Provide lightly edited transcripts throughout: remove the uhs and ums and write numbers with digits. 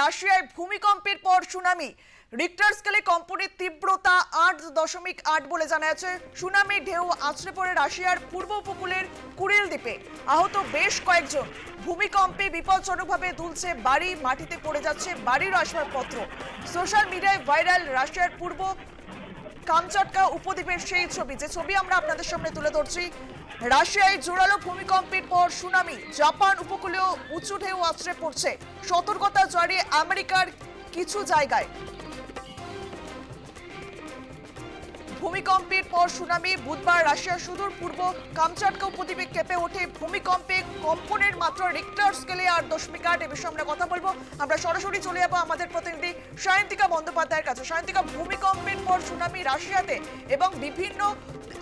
রাশিয়ায় ভূমিকম্পের পর সুনামি। রিক্টার স্কেলে কম্পনের তীব্রতা 8.8 বলে জানা যাচ্ছে। সুনামি ঢেউ আছড়ে পড়ে রাশিয়ার পূর্ব উপকূলের কুরিল দ্বীপে। আহত বেশ কয়েকজন। ভূমিকম্পে বিপজ্জনকভাবে দুলছে বাড়ি, মাটিতে পড়ে যাচ্ছে বাড়ির আসবাবপত্র। সোশ্যাল মিডিয়ায় ভাইরাল রাশিয়ার পূর্ব কামচাটকা উপদ্বীপের সেই ছবি, যে ছবি আমরা আপনাদের সামনে তুলে ধরছি। রাশিয়ায় জোরালো ভূমিকম্পের পর সুনামি। জাপান উপকূলেও উঁচু ঢেউ আছড়ে পড়ছে। সতর্কতা জারি আমেরিকার কিছু জায়গায়। ভূমিকম্পের পর সুনামি। বুধবার রাশিয়ার সুদূর পূর্ব কামচাটকা উপদ্বীপে কেঁপে ওঠে ভূমিকম্পে। কম্পনের মাত্রা রিক্টার স্কেলে 8.8। এ বিষয়ে আমরা কথা বলবো। আমরা সরাসরি চলে যাবো আমাদের প্রতিনিধি সায়ন্তিকা বন্দ্যোপাধ্যায়ের কাছে। সায়ন্তিকা, ভূমিকম্পের পর সুনামি রাশিয়াতে এবং বিভিন্ন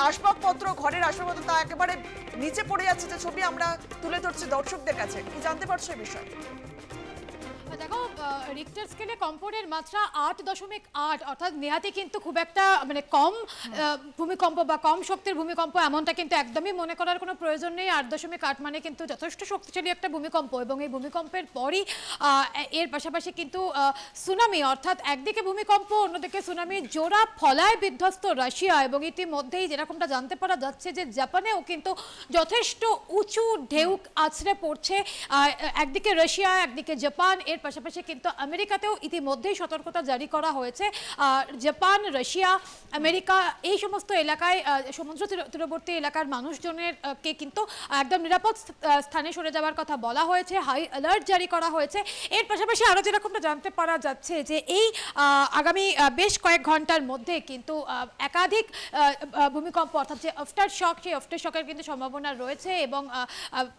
আসবাবপত্র, ঘরের আসবাবপত্র তা একেবারে নিচে পড়ে যাচ্ছে, যে ছবি আমরা তুলে ধরছি দর্শকদের কাছে, কি জানতে পারছো এই বিষয়ে? দেখো, রিক্টার স্কেলে কম্পনের মাত্রা 8.8, অর্থাৎ নেহাতি কিন্তু খুব একটা মানে কম ভূমিকম্প বা কম শক্তির ভূমিকম্প এমনটা কিন্তু একদমই মনে করার কোনো প্রয়োজন নেই। 8.8 মানে কিন্তু যথেষ্ট শক্তিশালী একটা ভূমিকম্প, এবং এই ভূমিকম্পের পরই এর পাশাপাশি কিন্তু সুনামি, অর্থাৎ একদিকে ভূমিকম্প অন্যদিকে সুনামি, জোড়া ফলায় বিধ্বস্ত রাশিয়া। এবং ইতিমধ্যেই যেরকমটা জানতে পারা যাচ্ছে যে জাপানেও কিন্তু যথেষ্ট উঁচু ঢেউ আছড়ে পড়ছে। একদিকে রাশিয়া, একদিকে জাপান, এর পাশাপাশি কিন্তু আমেরিকাতেও ইতিমধ্যেই সতর্কতা জারি করা হয়েছে। জাপান, রাশিয়া, আমেরিকা এই সমস্ত এলাকায় সমুদ্র তীরবর্তী এলাকার মানুষজনের কে কিন্তু একদম নিরাপদ স্থানে সরে যাওয়ার কথা বলা হয়েছে। হাই অ্যালার্ট জারি করা হয়েছে। এর পাশাপাশি আরও যেরকমটা জানতে পারা যাচ্ছে যে এই আগামী বেশ কয়েক ঘন্টার মধ্যে কিন্তু একাধিক ভূমিকম্প, অর্থাৎ যে আফটার শক, সেই আফটার শকের কিন্তু সম্ভাবনা রয়েছে। এবং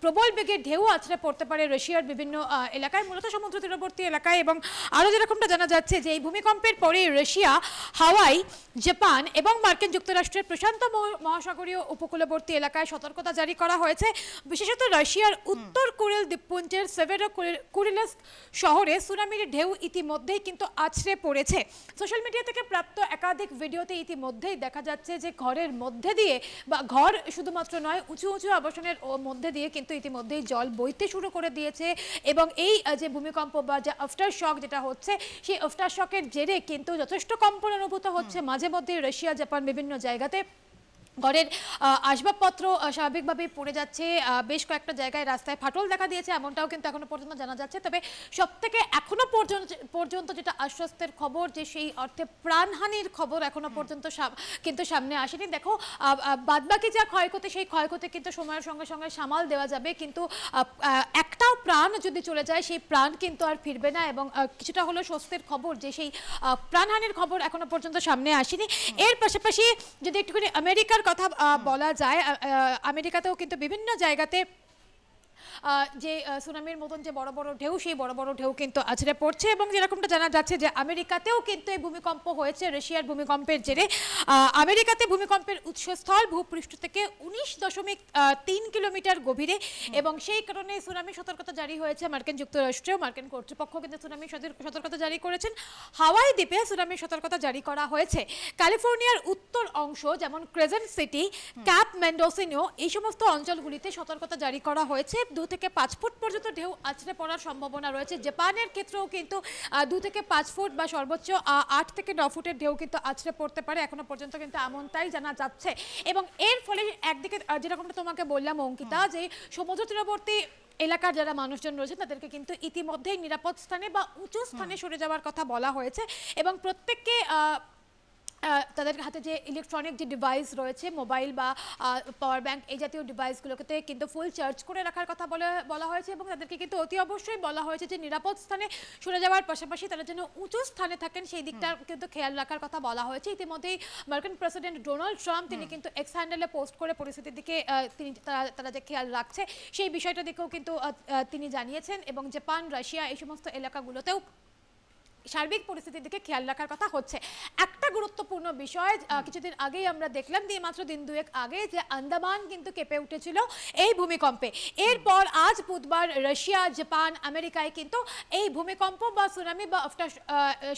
প্রবল বেগে ঢেউ আছড়ে পড়তে পারে রাশিয়ার বিভিন্ন এলাকায়, মূলত সমুদ্র তীরবর্তী এলাকায়। এবং আরও যেরকমটা জানা যাচ্ছে যে এই ভূমিকম্পের পরে রাশিয়া, হাওয়াই, জাপান এবং মার্কিন যুক্তরাষ্ট্রের প্রশান্ত মহাসাগরীয় উপকূলবর্তী এলাকায় সতর্কতা জারি করা হয়েছে। বিশেষত রাশিয়ার উত্তর কুরিল দ্বীপপুঞ্জের সেভেরো কুরিলস্ক শহরে সুনামির ঢেউ ইতিমধ্যেই কিন্তু আছড়ে পড়েছে। সোশ্যাল মিডিয়া থেকে প্রাপ্ত একাধিক ভিডিওতে ইতিমধ্যেই দেখা যাচ্ছে যে ঘরের মধ্যে দিয়ে, বা ঘর শুধুমাত্র নয়, উঁচু উঁচু আবাসনের মধ্যে দিয়ে কিন্তু ইতিমধ্যেই জল বইতে শুরু করে দিয়েছে। এবং এই যে ভূমিকম্প বা যে আফটার শক যেটা হচ্ছে, সেই আফটার শকের জেরে কিন্তু যথেষ্ট কম্পন অনুভূত হচ্ছে মাঝে মধ্যে রাশিয়া, জাপান বিভিন্ন জায়গাতে। ঘরের আসবাবপত্র স্বাভাবিকভাবেই পড়ে যাচ্ছে। বেশ কয়েকটা জায়গায় রাস্তায় ফাটল দেখা দিয়েছে, এমনটাও কিন্তু এখনো পর্যন্ত জানা যাচ্ছে। তবে সবথেকে এখনো পর্যন্ত যেটা আশ্বস্তের খবর, যে সেই অর্থে প্রাণহানির খবর এখনো পর্যন্ত কিন্তু সামনে আসেনি। দেখো, বাদবাকি যা ক্ষয়ক্ষতি, সেই ক্ষয়ক্ষতি কিন্তু সময়ের সঙ্গে সঙ্গে সামাল দেওয়া যাবে, কিন্তু একটাও প্রাণ যদি চলে যায়, সেই প্রাণ কিন্তু আর ফিরবে না। এবং কিছুটা হলো স্বস্তির খবর যে সেই প্রাণহানির খবর এখনো পর্যন্ত সামনে আসেনি। এর পাশাপাশি যদি একটুখানি আমেরিকার কথা বলা যায়, আমেরিকাতেও কিন্তু বিভিন্ন জায়গাতে যে সুনামির মতন যে বড় বড় ঢেউ, সেই বড় বড় ঢেউ কিন্তু আছড়ে পড়ছে। এবং যেরকমটা জানা যাচ্ছে যে আমেরিকাতেও কিন্তু এই ভূমিকম্প হয়েছে রাশিয়ার ভূমিকম্পের জেরে। আমেরিকাতে ভূমিকম্পের উৎসস্থল ভূপৃষ্ঠ থেকে 19.3 কিলোমিটার গভীরে, এবং সেই কারণে সুনামি সতর্কতা জারি হয়েছে মার্কিন যুক্তরাষ্ট্রেও। মার্কিন কর্তৃপক্ষ কিন্তু সুনামি সতর্কতা জারি করেছেন। হাওয়াই দ্বীপে সুনামি সতর্কতা জারি করা হয়েছে। ক্যালিফোর্নিয়ার উত্তর অংশ, যেমন ক্রেজেন্ট সিটি, ক্যাপ মেন্ডোসিনো, এই সমস্ত অঞ্চলগুলিতে সতর্কতা জারি করা হয়েছে। 2 থেকে 5 ফুট পর্যন্ত ঢেউ আছড়ে পড়ার সম্ভাবনা রয়েছে। জাপানের ক্ষেত্রেও কিন্তু 2 থেকে 5 ফুট বা সর্বোচ্চ 8 থেকে 9 ফুটের ঢেউ কিন্তু আছড়ে পড়তে পারে, এখনো পর্যন্ত কিন্তু এমনটাই জানা যাচ্ছে। এবং এর ফলে একদিকে যেরকমটা তোমাকে বললাম অঙ্কিতা, যে সমুদ্র তীরবর্তী এলাকার যারা মানুষজন রয়েছে তাদেরকে কিন্তু ইতিমধ্যেই নিরাপদ স্থানে বা উঁচু স্থানে সরে যাওয়ার কথা বলা হয়েছে। এবং প্রত্যেককে তাদের হাতে যে ইলেকট্রনিক যে ডিভাইস রয়েছে, মোবাইল বা পাওয়ার ব্যাংক, এই জাতীয় ডিভাইসগুলোকে কিন্তু ফুল চার্জ করে রাখার কথা বলা হয়েছে। এবং তাদেরকে কিন্তু অতি অবশ্যই বলা হয়েছে যে নিরাপদ স্থানে সরে যাওয়ার পাশাপাশি তারা যেন উঁচু স্থানে থাকেন, সেই দিকটা কিন্তু খেয়াল রাখার কথা বলা হয়েছে। ইতিমধ্যেই মার্কিন প্রেসিডেন্ট ডোনাল্ড ট্রাম্প তিনি কিন্তু এক্স হ্যান্ডেলে পোস্ট করে পরিস্থিতির দিকে তারা যে খেয়াল রাখছে, সেই বিষয়টা দিকেও কিন্তু তিনি জানিয়েছেন। এবং জাপান, রাশিয়া এই সমস্ত এলাকাগুলোতেও সার্বিক পরিস্থিতির দিকে খেয়াল রাখার কথা হচ্ছে। একটা গুরুত্বপূর্ণ বিষয়, কিছুদিন আগেই আমরা দেখলাম, দিয়ে মাত্র দিন দুয়েক আগে, যে আন্দামান কিন্তু কেঁপে উঠেছিল এই ভূমিকম্পে। এরপর আজ বুধবার রাশিয়া, জাপান, আমেরিকায় কিন্তু এই ভূমিকম্প বা সুনামি বা আফটার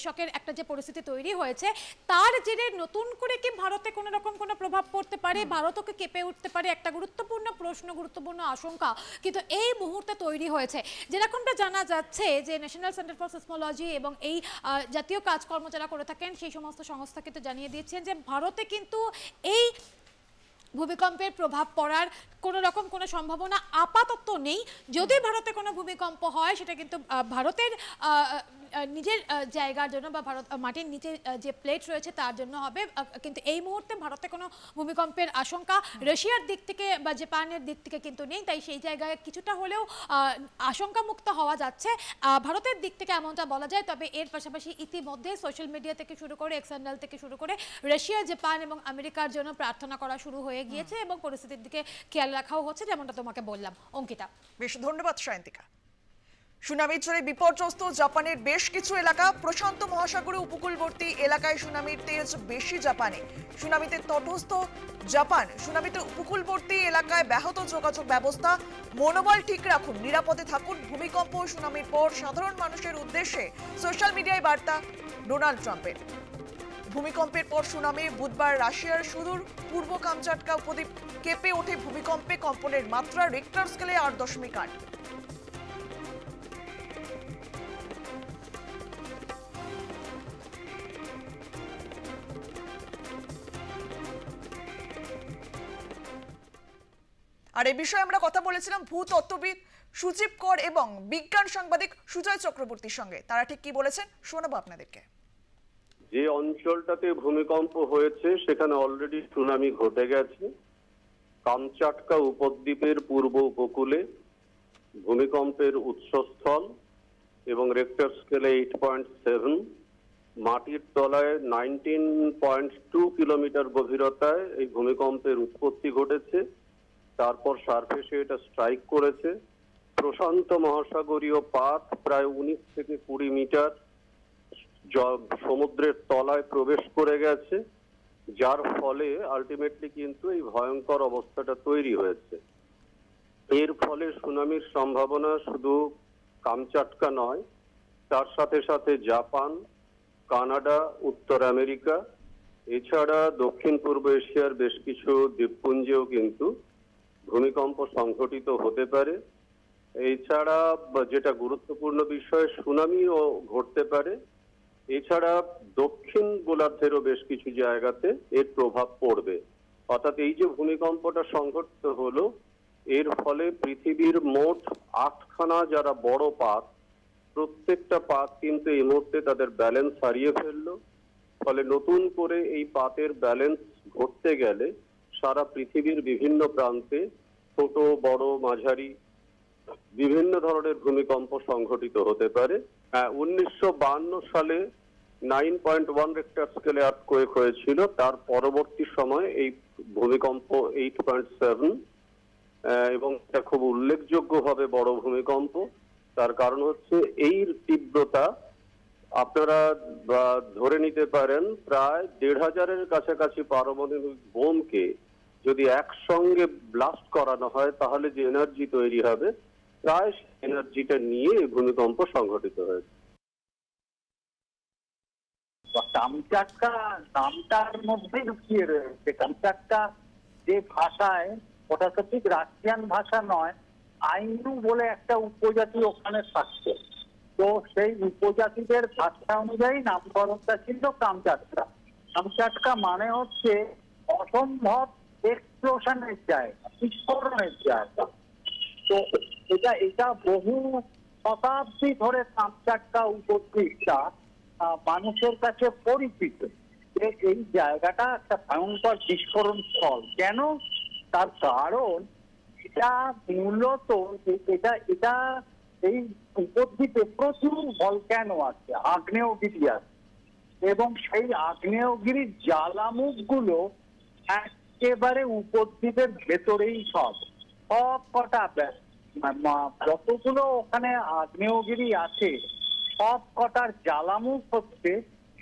শকের একটা যে পরিস্থিতি তৈরি হয়েছে, তার জেরে নতুন করে কি ভারতে কোনো রকম কোনো প্রভাব পড়তে পারে, ভারতকে কেঁপে উঠতে পারে, একটা গুরুত্বপূর্ণ প্রশ্ন, গুরুত্বপূর্ণ আশঙ্কা কিন্তু এই মুহূর্তে তৈরি হয়েছে। যেরকমটা জানা যাচ্ছে যে ন্যাশনাল সেন্টার ফর সিসমোলজি এবং এই জাতীয় কাজকর্ম যারা করে থাকেন সেই সমস্ত সংস্থা কিন্তু জানিয়ে দিয়েছেন যে ভারতে কিন্তু এই ভূমিকম্পের প্রভাব পড়ার কোনো রকম কোনো সম্ভাবনা আপাতত নেই। যদি ভারতে কোনো ভূমিকম্প হয় সেটা কিন্তু ভারতের নিজের জায়গার জন্য বা ভারত মাটির নিচে যে প্লেট রয়েছে তার জন্য হবে, কিন্তু এই মুহূর্তে ভারতে কোনো ভূমিকম্পের আশঙ্কা রাশিয়ার দিক থেকে বা জাপানের দিক থেকে কিন্তু নেই। তাই সেই জায়গায় কিছুটা হলেও আশঙ্কামুক্ত হওয়া যাচ্ছে ভারতের দিক থেকে, এমনটা বলা যায়। তবে এর পাশাপাশি ইতিমধ্যে সোশ্যাল মিডিয়া থেকে শুরু করে এক্সটার্নাল থেকে শুরু করে রাশিয়া, জাপান এবং আমেরিকার জন্য প্রার্থনা করা শুরু হয়ে গিয়েছে এবং পরিস্থিতির দিকে খেয়াল রাখাও হচ্ছে, যেমনটা তোমাকে বললাম। অঙ্কিতা, বেশ ধন্যবাদ সায়ন্তিকা। সুনামির জেরে বিপর্যস্ত জাপানের বেশ কিছু এলাকা। প্রশান্ত মহাসাগরে উপকূলবর্তী এলাকায় সুনামির তেজ বেশি জাপানে। সুনামিতে তটস্থ জাপান। সুনামিতে উপকূলবর্তী এলাকায় ব্যাহত যোগাযোগ ব্যবস্থা। মনোবল ঠিক রাখুন, নিরাপদে থাকুন। ভূমিকম্প ও সুনামির পর সাধারণ মানুষের উদ্দেশ্যে সোশ্যাল মিডিয়ায় বার্তা ডোনাল্ড ট্রাম্পের। ভূমিকম্পের পর সুনামি। বুধবার রাশিয়ার সুদূর পূর্ব কামচাটকা উপদ্বীপ কেঁপে ওঠে ভূমিকম্পে। কম্পনের মাত্রা রিক্টার স্কেলে 8.8। আর এই বিষয়ে আমরা কথা বলেছিলাম ভূতত্ত্ববিদ সুচিপ কর এবং বিজ্ঞান সাংবাদিক সুজয় চক্রবর্তীর সঙ্গে। তারা ঠিক কি বলেছেন শোনাবো আপনাদেরকে। যে অঞ্চলটাতে ভূমিকম্প হয়েছে সেখানে অলরেডি সুনামি ঘটে গেছে। কামচাটকা উপদ্বীপের পূর্ব উপকূলে ভূমিকম্পের উৎসস্থল এবং রেক্টার স্কেলে 8.7, মাটির তলায় 19.2 কিলোমিটার গভীরতায় এই ভূমিকম্পের উৎপত্তি ঘটেছে। তারপর সারফেসে এটা স্ট্রাইক করেছে। প্রশান্ত মহাসাগরীয় পাত প্রায় 19 থেকে 20 মিটার সমুদ্রের তলায় প্রবেশ করে গেছে, যার ফলে আলটিমেটলি কিন্তু এই ভয়ঙ্কর অবস্থাটা তৈরি হয়েছে। এর ফলে সুনামির সম্ভাবনা শুধু কামচাটকা নয়, তার সাথে সাথে জাপান, কানাডা, উত্তর আমেরিকা, এছাড়া দক্ষিণ পূর্ব এশিয়ার বেশ কিছু দ্বীপপুঞ্জেও কিন্তু ভূমিকম্প সংঘটিত হতে পারে। এছাড়া যেটা গুরুত্বপূর্ণ বিষয়, সুনামিও ঘটতে পারে। এছাড়া দক্ষিণ গোলার্ধেরও বেশ কিছু জায়গাতে এর প্রভাব পড়বে। অর্থাৎ এই যে ভূমিকম্পটা সংঘটিত হলো, এর ফলে পৃথিবীর মোট 8খানা যারা বড় পাত, প্রত্যেকটা পাত কিন্তু এই মুহূর্তে তাদের ব্যালেন্স হারিয়ে ফেললো। ফলে নতুন করে এই পাতের ব্যালেন্স ঘটতে গেলে সারা পৃথিবীর বিভিন্ন প্রান্তে ছোট, বড়, মাঝারি বিভিন্ন ধরনের ভূমিকম্প সংঘটিত হতে পারে। 1952 সালে 9.1 রেক্টার স্কেলে আর্থকোয়েক হয়েছিল। তার পরবর্তী সময় এই ভূমিকম্প 8.7, এবং এটা খুব উল্লেখযোগ্যভাবে বড় ভূমিকম্প। তার কারণ হচ্ছে এই তীব্রতা আপনারা ধরে নিতে পারেন প্রায় 1500-এর কাছাকাছি পারমাণবিক বোমকে যদি একসঙ্গে ব্লাস্ট করানো হয় তাহলে যে এনার্জি তৈরি হবে, প্রায় এনার্জিটা নিয়ে এই ভূমিকম্প সংঘটিত হয়েছে। কামচাটকা নামটার মধ্যে লুকিয়ে রয়েছে। কামচাটকা যে ভাষায়, ওটা তো ঠিক রাশিয়ান ভাষা নয়, আইনু বলে একটা উপজাতি ওখানে থাকছে। তো সেই উপজাতিদের ভাষা অনুযায়ী নামকরণটা ছিল কামচাটকা। কামচাটকা মানে হচ্ছে অসম্ভব এক্সপ্লোশনের জায়গা, বিস্ফোরণের জায়গা। তো এটা বহু শতাব্দী ধরে কামচাটকা উপদ্বীপটা মানুষের কাছে পরিচিত। এই জায়গাটা একটা ভয়ঙ্কর বিস্ফোরণ স্থল। কেন? তার কারণ এটা মূলত এটা এই উপদ্বীপে প্রচুর ভলক্যানো আছে, আগ্নেয়গিরি আছে, এবং সেই আগ্নেয়গিরির জ্বালামুখগুলো একেবারে উপদ্বীপের ভেতরেই সব কটা যতগুলো ওখানে আগ্নেয়গিরি আছে সব কটার জ্বালামুখ হচ্ছে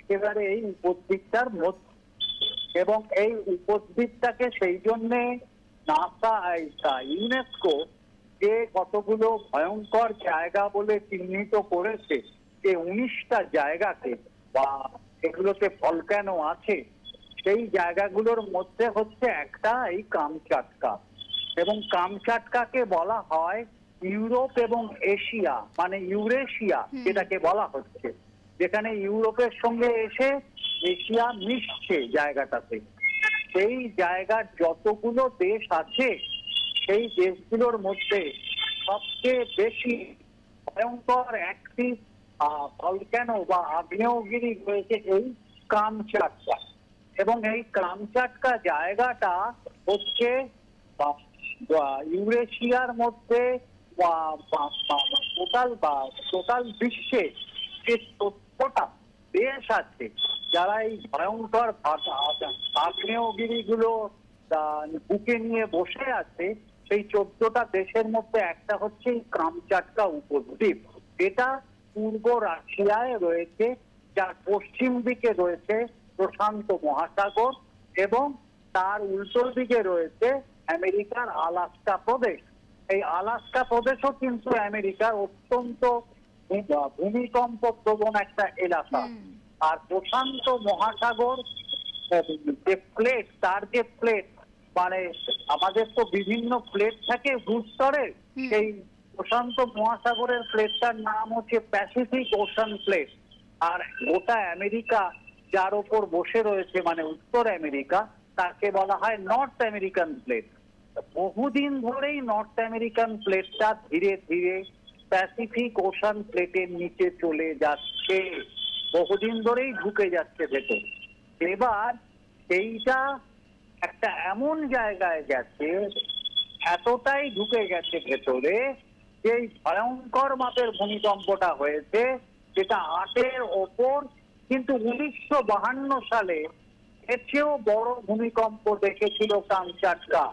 একেবারে এই উপদ্বীপটার মধ্যে। এবং এই উপদ্বীপটাকে সেই জন্যে নাসা ইউনেস্কো যে কতগুলো ভয়ঙ্কর জায়গা বলে চিহ্নিত করেছে, যে 19টা জায়গাকে বা এগুলোতে ভলক্যানো আছে, সেই জায়গাগুলোর মধ্যে হচ্ছে একটা এই কামচাটকা। এবং কামচাটকাকে বলা হয় ইউরোপ এবং এশিয়া, মানে ইউরেশিয়া যেটাকে বলা হচ্ছে, যেখানে ইউরোপের সঙ্গে এসে এশিয়া মিশছে জায়গাটাতে। সেই জায়গার যতগুলো দেশ আছে সেই দেশগুলোর মধ্যে সবচেয়ে বেশি ভয়ঙ্কর একটি ভলক্যানো বা আগ্নেয়গিরি রয়েছে এই কামচাটকা। এবং এই কামচাটকা জায়গাটা হচ্ছে ইউরেশিয়ার মধ্যে টোটাল বিশ্বে যে 14টা দেশ আছে যারা এই ভয়ঙ্কর আগ্নেয়গিরিগুলো বুকে নিয়ে বসে আছে, সেই 14টা দেশের মধ্যে একটা হচ্ছে এই কামচাটকা উপদ্বীপ। এটা পূর্ব রাশিয়ায় রয়েছে, যার পশ্চিম দিকে রয়েছে প্রশান্ত মহাসাগর এবং তার উল্টো দিকে রয়েছে আমেরিকার আলাস্কা প্রদেশ। এই আলাস্কা প্রদেশও কিন্তু আমেরিকার অত্যন্ত ভূমিকম্প প্রবণ একটা এলাকা। আর প্রশান্ত মহাসাগর যে প্লেট, তার যে প্লেট, মানে আমাদের তো বিভিন্ন প্লেট থাকে ভূস্তরে, সেই প্রশান্ত মহাসাগরের প্লেটটার নাম হচ্ছে প্যাসিফিক ওশান প্লেট। আর গোটা আমেরিকা যার ওপর বসে রয়েছে, মানে উত্তর আমেরিকা, তাকে বলা হয় নর্থ আমেরিকান প্লেট। বহুদিন ধরেই নর্থ আমেরিকান প্লেটটা ধীরে ধীরে প্যাসিফিক ওশান প্লেটের নিচে চলে যাচ্ছে, বহুদিন ধরেই ঢুকে যাচ্ছে ভেতর। এবার সেইটা একটা এমন জায়গায় গেছে, এতটাই ঢুকে গেছে ভেতরে, যে ভয়ঙ্কর মাপের ভূমিকম্পটা হয়েছে, যেটা 8-এর ওপর। কিন্তু 1952 সালে এর চেয়েও বড় ভূমিকম্প দেখেছিল কামচাটকা।